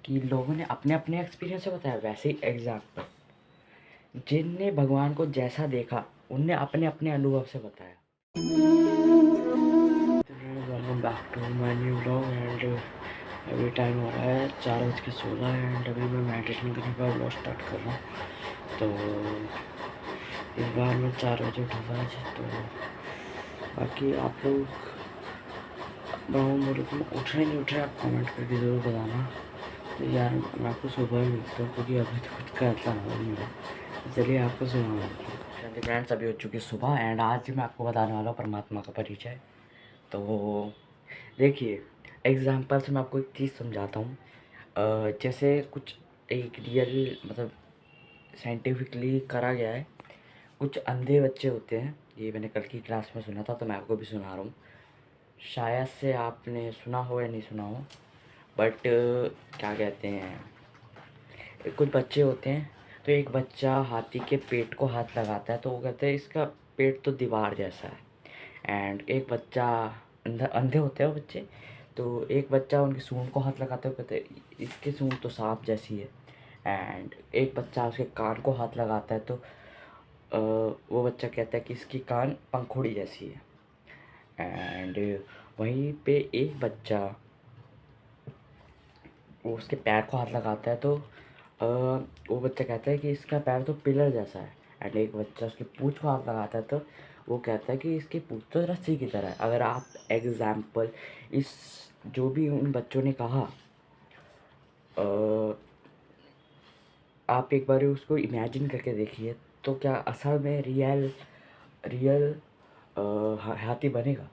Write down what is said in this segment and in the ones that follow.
कि लोगों ने अपने अपने एक्सपीरियंस से बताया। वैसे ही एग्जाम्पल, जिनने भगवान को जैसा देखा उनने अपने अपने अनुभव से बताया। Welcome back to my new blog and अभी टाइम हो रहा है 4:16 एंड अभी मैं मेडिटेशन करने का ब्लॉग स्टार्ट कर रहा हूँ। तो इस बार मैं 4 बजे उठूँगा आज। तो बाकी आप लोग बोले तुम उठ रहे नहीं उठ रहे, आप कमेंट करके ज़रूर बताना। तो यार मैं आपको सुबह ही मिलता हूँ क्योंकि अभी तो कुछ करता नहीं है। चलिए आपको सुना फ्रेंड्स, अभी हो चुकी सुबह एंड आज मैं आपको बताने वाला हूँ परमात्मा का परिचय। तो देखिए, एग्जाम्पल से मैं आपको एक चीज़ समझाता हूँ। जैसे कुछ एक रियल मतलब साइंटिफिकली करा गया है। कुछ अंधे बच्चे होते हैं, ये मैंने कल की क्लास में सुना था तो मैं आपको भी सुना रहा हूँ। शायद से आपने सुना हो या नहीं सुना हो, बट क्या कहते हैं, कुछ बच्चे होते हैं। तो एक बच्चा हाथी के पेट को हाथ लगाता है तो वो कहते हैं इसका पेट तो दीवार जैसा है। एंड एक बच्चा अंधे अंधे होते हैं वो बच्चे, तो एक बच्चा उनकी सूंड को हाथ लगाता है, कहते हैं इसकी सूंड तो सांप जैसी है। एंड एक बच्चा उसके कान को हाथ लगाता है तो वो बच्चा कहता है कि इसकी कान पंखुड़ी जैसी है। एंड वहीं पे एक बच्चा वो उसके पैर को हाथ लगाता है तो वो बच्चा कहता है कि इसका पैर तो पिलर जैसा है। एंड एक बच्चा उसकी पूँछ को हाथ लगाता है तो वो कहता है कि इसकी पूँछ तो रस्सी की तरह है। अगर आप एग्जाम्पल इस जो भी उन बच्चों ने कहा, आप एक बार उसको इमेजिन करके देखिए तो क्या असल में रियल रियल हाथी बनेगा?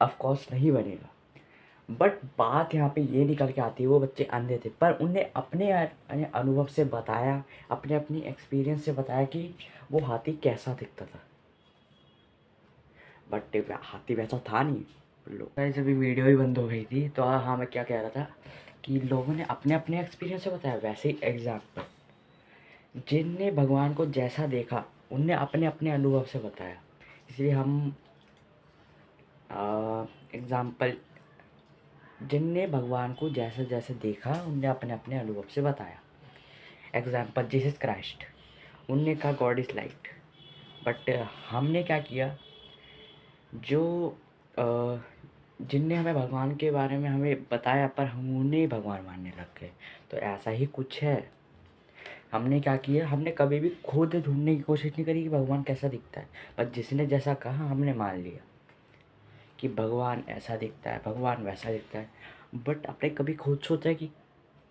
ऑफ कोर्स नहीं बनेगा। बट बात यहाँ पे ये निकल के आती है, वो बच्चे अंधे थे पर उनने अपने अनुभव से बताया, अपने अपनी एक्सपीरियंस से बताया कि वो हाथी कैसा दिखता था। बट हाथी वैसा था नहीं। लोग ऐसे भी वीडियो ही बंद हो गई थी। तो हाँ, मैं क्या कह रहा था कि लोगों ने अपने अपने एक्सपीरियंस से बताया। वैसे ही एग्जाम्पल, जिनने भगवान को जैसा देखा उनने अपने अपने अनुभव से बताया। इसलिए हम एग्जाम्पल, जिनने भगवान को जैसे जैसे देखा उनने अपने अपने अनुभव से बताया। एग्जाम्पल जीसस क्राइस्ट, उनने कहा गॉड इज़ लाइट। बट हमने क्या किया, जो जिनने हमें भगवान के बारे में हमें बताया पर हम उन्हें भगवान मानने लग गए। तो ऐसा ही कुछ है। हमने क्या किया, हमने कभी भी खुद ढूंढने की कोशिश नहीं करी कि भगवान कैसा दिखता है, पर जिसने जैसा कहा हमने मान लिया कि भगवान ऐसा दिखता है, भगवान वैसा दिखता है। बट आपने कभी खुद सोचा है कि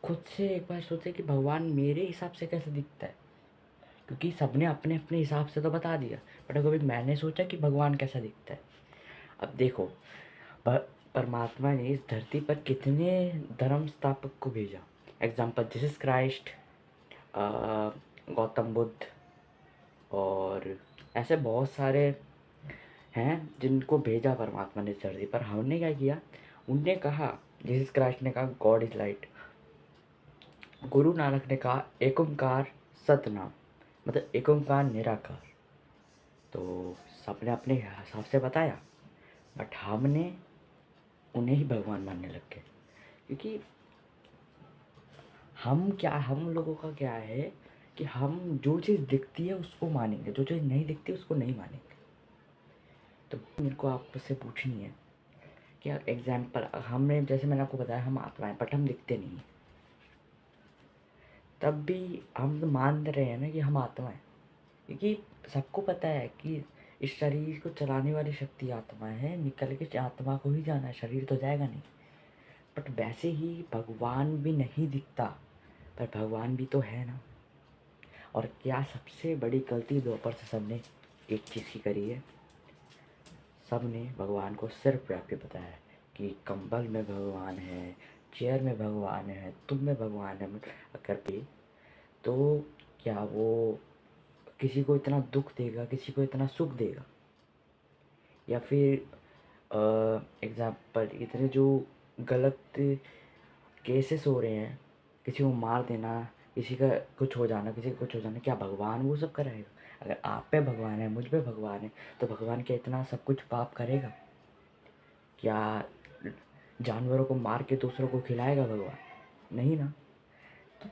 खुद से एक बार सोचे कि भगवान मेरे हिसाब से कैसे दिखता है? क्योंकि सबने अपने अपने हिसाब से तो बता दिया, बट कभी मैंने सोचा कि भगवान कैसा दिखता है? अब देखो, परमात्मा ने इस धरती पर कितने धर्म स्थापक को भेजा। Example Jesus Christ, Gautam Buddha, और ऐसे बहुत सारे हैं जिनको भेजा परमात्मा ने इस धरती पर। हमने क्या किया, उनने कहा, जीसस क्राइस्ट ने कहा God is light. Guru Nanak ने कहा एक ओंकार सतनाम, मतलब एक ओंकार निराकार। तो सबने अपने हिसाब से बताया, बट हमने उन्हें ही भगवान मानने लग गए। क्योंकि हम लोगों का क्या है कि हम जो चीज़ दिखती है उसको मानेंगे, जो चीज़ नहीं दिखती उसको नहीं मानेंगे। तो मेरे को आपसे पूछनी है कि एग्जाम्पल, हमने जैसे मैंने आपको बताया हम आत्माएं, बट हम दिखते नहीं हैं। तब भी हम तो मान रहे हैं ना कि हम आत्मा है, क्योंकि सबको पता है कि इस शरीर को चलाने वाली शक्ति आत्मा है। निकल के आत्मा को ही जाना है, शरीर तो जाएगा नहीं। बट वैसे ही भगवान भी नहीं दिखता, पर भगवान भी तो है ना। और क्या सबसे बड़ी गलती द्वापर से सबने एक चीज़ की करी है, सबने भगवान को सिर्फ व्याप्य बताया है कि कंबल में भगवान है, चेयर में भगवान है, तुम में भगवान है। अगर भी तो क्या वो किसी को इतना दुख देगा, किसी को इतना सुख देगा? या फिर एग्जाम्पल, इतने जो गलत केसेस हो रहे हैं, किसी को मार देना, किसी का कुछ हो जाना, किसी का कुछ हो जाना, क्या भगवान वो सब कराएगा? अगर आप पे भगवान है, मुझ पे भगवान है, तो भगवान क्या इतना सब कुछ पाप करेगा? क्या जानवरों को मार के दूसरों को खिलाएगा भगवान? नहीं ना।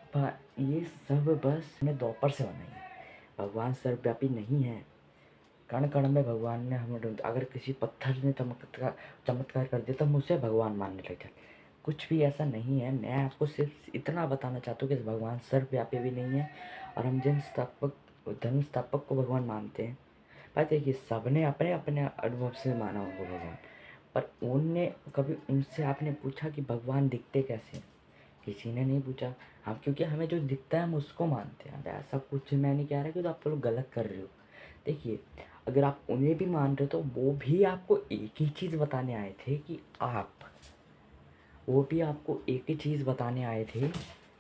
तो ये सब बस ने द्वापर से बनाई है। भगवान सर्वव्यापी नहीं है। कण कण में भगवान ने हमें ढूंढ, अगर किसी पत्थर ने चमत्कार कर दिया तो हम उसे भगवान मानने लग जाते। कुछ भी ऐसा नहीं है। मैं आपको सिर्फ इतना बताना चाहता हूँ कि भगवान सर्वव्यापी भी नहीं है। और हम जिन धर्म स्थापक को भगवान मानते हैं, पर देखिए सबने अपने अपने अनुभव से माना होगा भगवान। पर उनने कभी उनसे आपने पूछा कि भगवान दिखते कैसे हैं? किसी ने नहीं पूछा। हम क्योंकि हमें जो दिखता है हम उसको मानते हैं। अब ऐसा कुछ मैं नहीं कह रहा कि तो आप लोग गलत कर रहे हो। देखिए, अगर आप उन्हें भी मान रहे हो तो एक ही चीज़ बताने आए थे कि वो भी आपको एक ही चीज़ बताने आए थे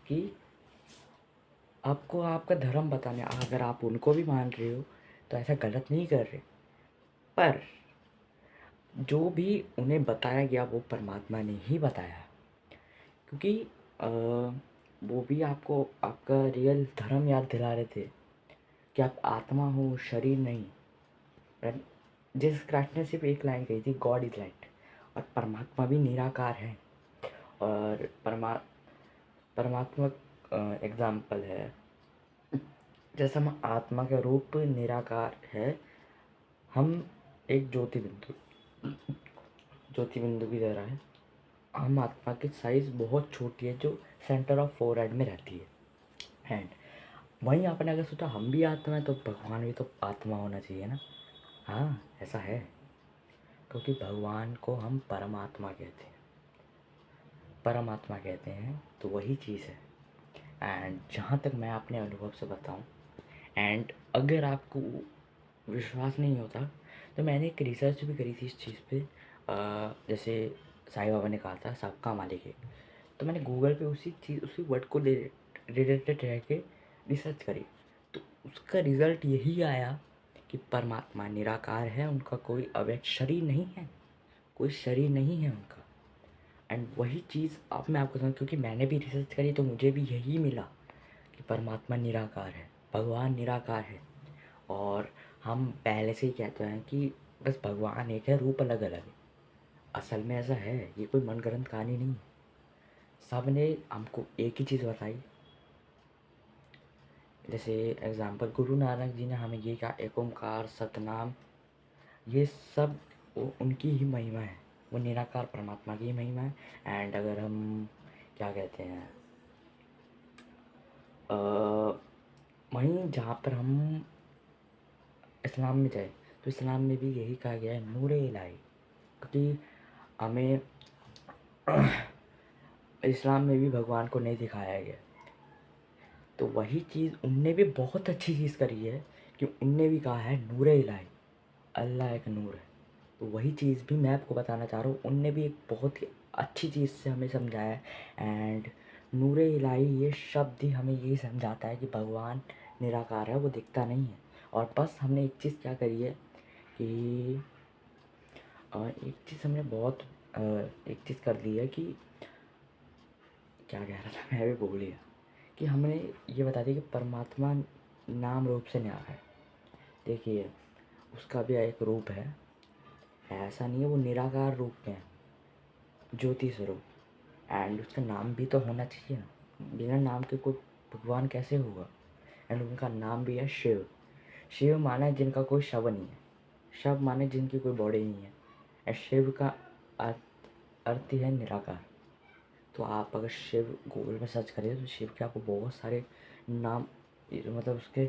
कि आपको आपका धर्म बताने। अगर आप उनको भी मान रहे हो तो ऐसा गलत नहीं कर रहे। पर जो भी उन्हें बताया गया वो परमात्मा ने ही बताया। क्योंकि अ, वो भी आपको आपका रियल धर्म याद दिला रहे थे कि आप आत्मा हो, शरीर नहीं। और जिस क्राइस्ट ने सिर्फ एक लाइन कही थी, गॉड इज लाइट। और परमात्मा भी निराकार है। और परमात्मा एग्जाम्पल है। जैसे हम आत्मा का रूप निराकार है, हम एक ज्योति बिंदु की तरह है। हम आत्मा की साइज़ बहुत छोटी है जो सेंटर ऑफ फोरहेड में रहती है, हैंड। वहीं आपने अगर सोचा हम भी आत्मा है तो भगवान भी तो आत्मा होना चाहिए ना। हाँ, ऐसा है। क्योंकि भगवान को हम परमात्मा कहते हैं तो वही चीज़ है। एंड जहाँ तक मैं अपने अनुभव से बताऊँ, एंड अगर आपको विश्वास नहीं होता तो मैंने एक रिसर्च भी करी थी इस चीज़ पे। जैसे साईं बाबा ने कहा था सबका मालिक एक। तो मैंने गूगल पे उसी वर्ड को रिलेटेड रह के रिसर्च करी। तो उसका रिज़ल्ट यही आया कि परमात्मा निराकार है, उनका कोई अव्यक्त शरीर नहीं है, कोई शरीर नहीं है उनका। एंड वही चीज़ अब मैं आपको समझ, क्योंकि मैंने भी रिसर्च करी तो मुझे भी यही मिला कि परमात्मा निराकार है, भगवान निराकार है। और हम पहले से ही कहते हैं कि बस भगवान एक है, रूप अलग अलग है। असल में ऐसा है, ये कोई मनगढ़ंत कहानी नहीं है। सब ने हमको एक ही चीज़ बताई। जैसे एग्ज़ाम्पल गुरु नानक जी ने हमें ये कहा, एक ओंकार सतनाम। ये सब उनकी ही महिमा है, वो निराकार परमात्मा की ही महिमा है। एंड अगर हम क्या कहते हैं, वहीं जहाँ पर हम इस्लाम में जाए तो इस्लाम में भी यही कहा गया है, नूरे इलाही। क्योंकि हमें इस्लाम में भी भगवान को नहीं दिखाया गया। तो वही चीज़ उनने भी बहुत अच्छी चीज़ करी है कि उनने भी कहा है नूरे इलाही, अल्लाह एक नूर है। तो वही चीज़ भी मैं आपको बताना चाह रहा हूँ, उनने भी एक बहुत ही अच्छी चीज़ से हमें समझाया है। एंड नूरे इलाही ये शब्द ही हमें यही समझाता है कि भगवान निराकार है, वो दिखता नहीं है। और बस हमने एक चीज़ क्या करी है कि एक चीज़ हमने बहुत एक चीज़ कर दी है कि क्या कह रहा था मैं भी भूल गया, कि हमने ये बता दिया कि परमात्मा नाम रूप से न्यारा है। देखिए, उसका भी एक रूप है, ऐसा नहीं है वो निराकार रूप में है, ज्योति स्वरूप। एंड उसका नाम भी तो होना चाहिए ना, बिना नाम के कोई भगवान कैसे होगा। एंड उनका नाम भी है शिव। शिव माने जिनका कोई शव नहीं है, शव माने जिनकी कोई बॉडी नहीं है। एंड शिव का अर्थ ही है निराकार। तो आप अगर शिव गूगल में सर्च करिए तो शिव के आपको बहुत सारे नाम, मतलब उसके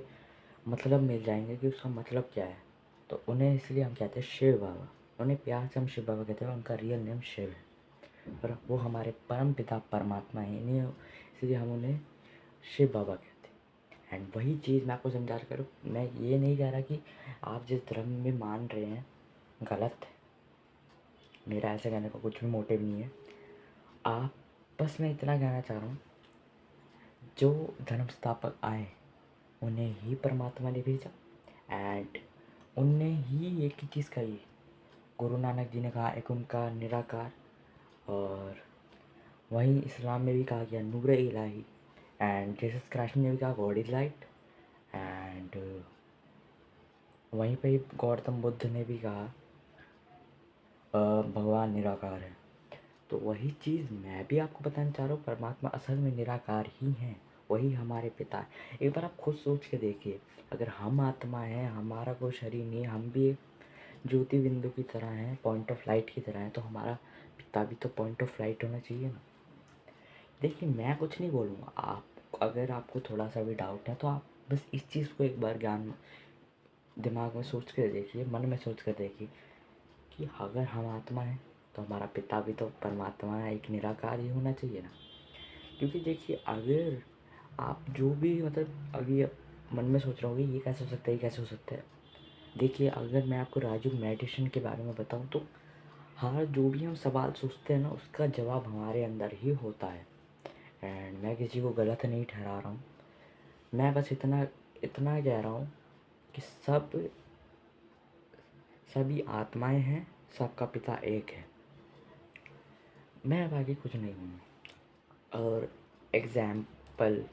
मतलब मिल जाएंगे कि उसका मतलब क्या है। तो उन्हें इसलिए हम कहते हैं शिव बाबा। उन्हें प्यार से हम शिव बाबा कहते हैं, उनका रियल नेम शिव है। पर वो हमारे परम पिता परमात्मा है, इन्हें इसलिए हम उन्हें शिव बाबा कहते हैं। एंड वही चीज़ मैं आपको समझा कर, मैं ये नहीं कह रहा कि आप जिस धर्म में मान रहे हैं गलत है। मेरा ऐसे कहने का कुछ भी मोटिव नहीं है। आप बस मैं इतना कहना चाह रहा हूँ, जो धर्म स्थापक आए उन्हें ही परमात्मा ने भेजा। एंड उनने ही एक ही चीज़ कही। गुरु नानक जी ने कहा एक ओंकार निराकार। और वहीं इस्लाम में भी कहा गया नूर इलाही। एंड जीसस क्राइस्ट ने भी कहा गॉड इज लाइट। एंड वहीं पे ही गौतम बुद्ध ने भी कहा भगवान निराकार है। तो वही चीज़ मैं भी आपको बताना चाह रहा हूँ, परमात्मा असल में निराकार ही हैं, वही हमारे पिता हैं। एक बार आप खुद सोच के देखिए, अगर हम आत्मा हैं, हमारा कोई शरीर नहीं है, हम भी एक ज्योति बिंदु की तरह हैं, पॉइंट ऑफ लाइट की तरह हैं, तो हमारा पिता भी तो पॉइंट ऑफ लाइट होना चाहिए ना। देखिए मैं कुछ नहीं बोलूँगा, आप अगर आपको थोड़ा सा भी डाउट है तो आप बस इस चीज़ को एक बार दिमाग में सोच कर देखिए, मन में सोच कर देखिए कि अगर हम आत्मा हैं तो हमारा पिता भी तो परमात्मा है, एक निराकार ही होना चाहिए ना। क्योंकि देखिए अगर आप जो भी मतलब अभी मन में सोच रहे होंगे ये कैसे हो सकता है, ये कैसे हो सकता है, देखिए अगर मैं आपको राजयोग मेडिटेशन के बारे में बताऊं तो हर जो भी हम सवाल सोचते हैं ना उसका जवाब हमारे अंदर ही होता है। एंड मैं किसी को गलत नहीं ठहरा रहा हूँ, मैं बस इतना इतना कह रहा हूँ कि सभी आत्माएं हैं, सबका पिता एक है। मैं अब आगे कुछ नहीं हूँ। और एग्ज़ाम्पल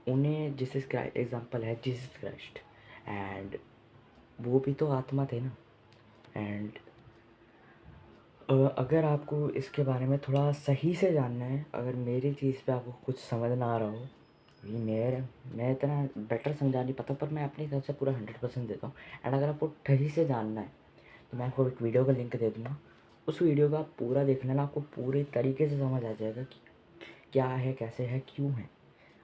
उन्हें जीसस क्राइस्ट एग्ज़ाम्पल है, जीसस क्राइस्ट, एंड वो भी तो आत्मा थे ना। एंड अगर आपको इसके बारे में थोड़ा सही से जानना है, अगर मेरी चीज़ पे आपको कुछ समझ ना आ रहा हो, ये मैं इतना बेटर समझा नहीं पाता, पर मैं अपनी तरफ से पूरा 100% देता हूँ। एंड अगर आपको सही से जानना है तो मैं आपको एक वीडियो का लिंक दे दूँगा, उस वीडियो का आप पूरा देख लेना, आपको पूरे तरीके से समझ आ जाएगा कि क्या है, कैसे है, क्यों है।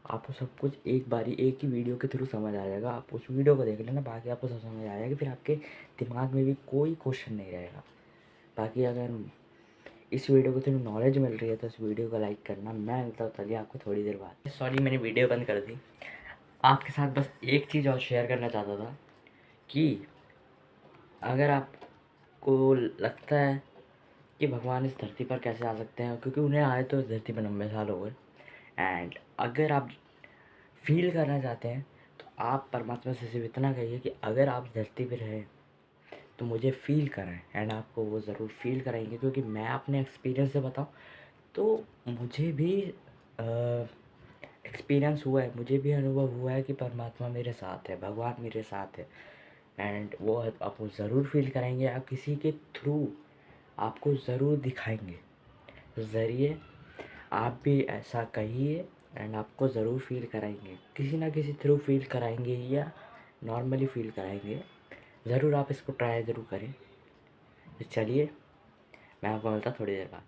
आपको सब कुछ एक बारी एक ही वीडियो के थ्रू समझ आ जाएगा। आप उस वीडियो को देख लेना, बाकी आपको सब समझ आ जाएगा, फिर आपके दिमाग में भी कोई क्वेश्चन नहीं रहेगा। बाकी अगर इस वीडियो को थोड़ी नॉलेज मिल रही है तो इस वीडियो को लाइक करना। मैं मिलता हूँ चलिए आपको थोड़ी देर बाद। सॉरी मैंने वीडियो बंद कर दी। आपके साथ बस एक चीज़ और शेयर करना चाहता था कि अगर आपको लगता है कि भगवान इस धरती पर कैसे आ सकते हैं, क्योंकि उन्हें आए तो इस धरती पर 90 साल हो गए, एंड अगर आप फील करना चाहते हैं तो आप परमात्मा से सिर्फ इतना कहिए कि अगर आप धरती पर रहें तो मुझे फ़ील कराएं, एंड आपको वो ज़रूर फ़ील कराएंगे। क्योंकि मैं अपने एक्सपीरियंस से बताऊं तो मुझे भी एक्सपीरियंस हुआ है, मुझे भी अनुभव हुआ है कि परमात्मा मेरे साथ है, भगवान मेरे साथ है। एंड वो आपको ज़रूर फील कराएंगे, आप किसी के थ्रू आपको ज़रूर दिखाएंगे ज़रिए। आप भी ऐसा कहिए एंड आपको ज़रूर फील कराएंगे, किसी ना किसी थ्रू फील कराएंगे या नॉर्मली फील कराएंगे। ज़रूर आप इसको ट्राई ज़रूर करें। तो चलिए मैं आपको मिलता थोड़ी देर बाद।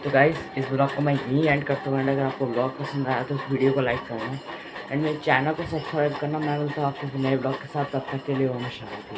तो गाइस इस ब्लॉग को मैं यहीं एंड करता हूँ, एंड अगर आपको ब्लॉग पसंद आया तो इस वीडियो को लाइक करना एंड मेरे चैनल को सब्सक्राइब करना। मैं मिलता हूँ आपको नए ब्लॉग के साथ, तब तक के लिए ओम शांति।